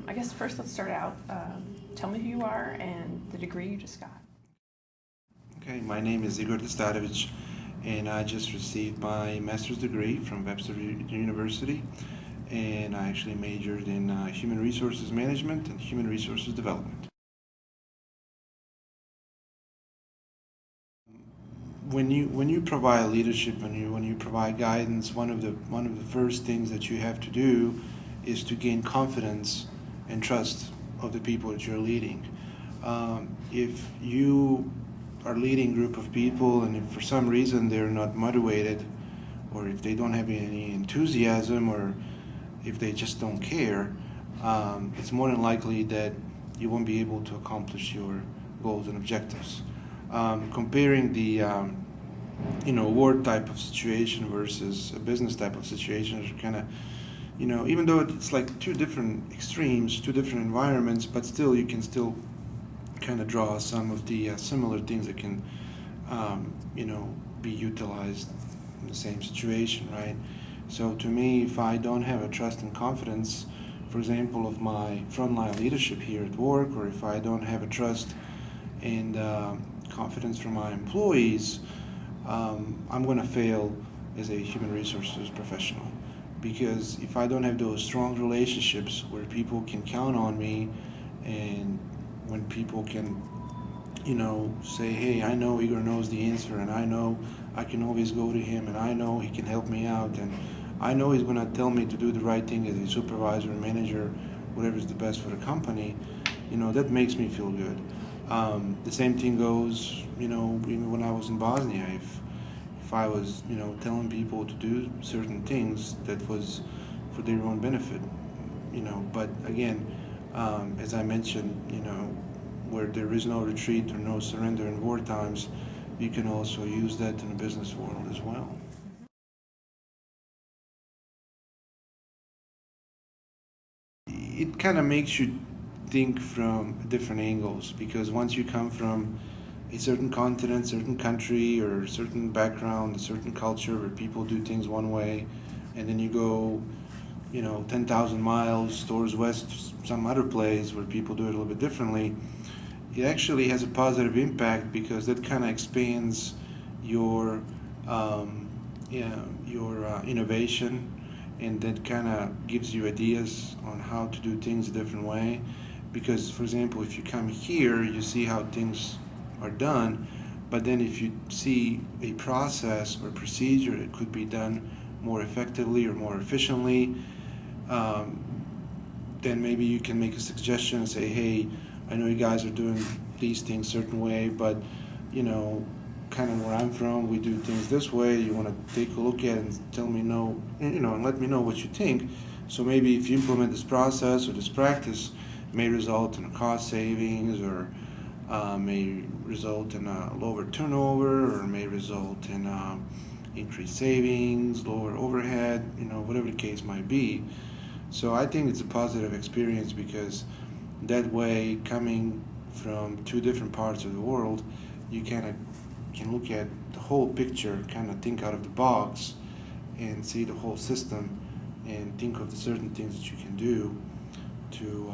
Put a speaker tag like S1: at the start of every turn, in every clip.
S1: I guess first let's start out. Tell me who you are and the degree you just got.
S2: Okay, my name is Igor Dizdarevic, and I just received my master's degree from Webster University, and I actually majored in human resources management and human resources development. When you provide leadership, when you provide guidance, one of the first things that you have to do is to gain confidence and trust of the people that you're leading. If you are leading a group of people and if for some reason they're not motivated, or if they don't have any enthusiasm, or if they just don't care, it's more than likely that you won't be able to accomplish your goals and objectives. Comparing the war type of situation versus a business type of situation is kind of, even though it's like two different extremes, two different environments, but still you can still kind of draw some of the similar things that can, be utilized in the same situation, right? So to me, if I don't have a trust and confidence, for example, of my frontline leadership here at work, or if I don't have a trust and confidence from my employees, I'm going to fail as a human resources professional. Because if I don't have those strong relationships where people can count on me, and when people can, say, hey, I know Igor knows the answer, and I know I can always go to him, and I know he can help me out, and I know he's going to tell me to do the right thing as a supervisor, manager, whatever is the best for the company, that makes me feel good. The same thing goes, even when I was in Bosnia. If I was, telling people to do certain things, that was for their own benefit, But again, as I mentioned, where there is no retreat or no surrender in war times, you can also use that in the business world as well. It kind of makes you think from different angles, because once you come from a certain continent, certain country, or certain background, a certain culture where people do things one way, and then you go, 10,000 miles towards west, some other place where people do it a little bit differently, it actually has a positive impact, because that kind of expands your innovation, and that kind of gives you ideas on how to do things a different way. Because, for example, if you come here, you see how things are done, but then if you see a process or procedure that could be done more effectively or more efficiently, then maybe you can make a suggestion and say, hey, I know you guys are doing these things a certain way, but kind of where I'm from, we do things this way. You want to take a look at it and tell me no, and let me know what you think. So maybe if you implement this process or this practice, it may result in a cost savings, or may result in a lower turnover, or may result in increased savings, lower overhead, whatever the case might be. So I think it's a positive experience, because that way, coming from two different parts of the world, you kind of can look at the whole picture, kind of think out of the box, and see the whole system, and think of the certain things that you can do to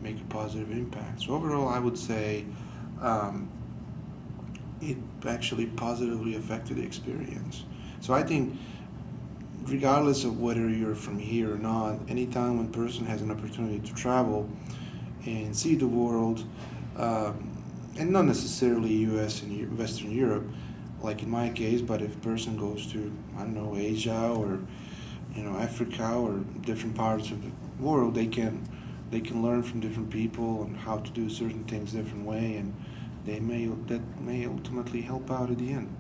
S2: make a positive impact. So overall, I would say it actually positively affected the experience. So I think, regardless of whether you're from here or not, anytime one person has an opportunity to travel and see the world, and not necessarily U.S. and Western Europe, like in my case, but if a person goes to, I don't know, Asia, or Africa, or different parts of the world, they can learn from different people and how to do certain things different way, and that may ultimately help out at the end.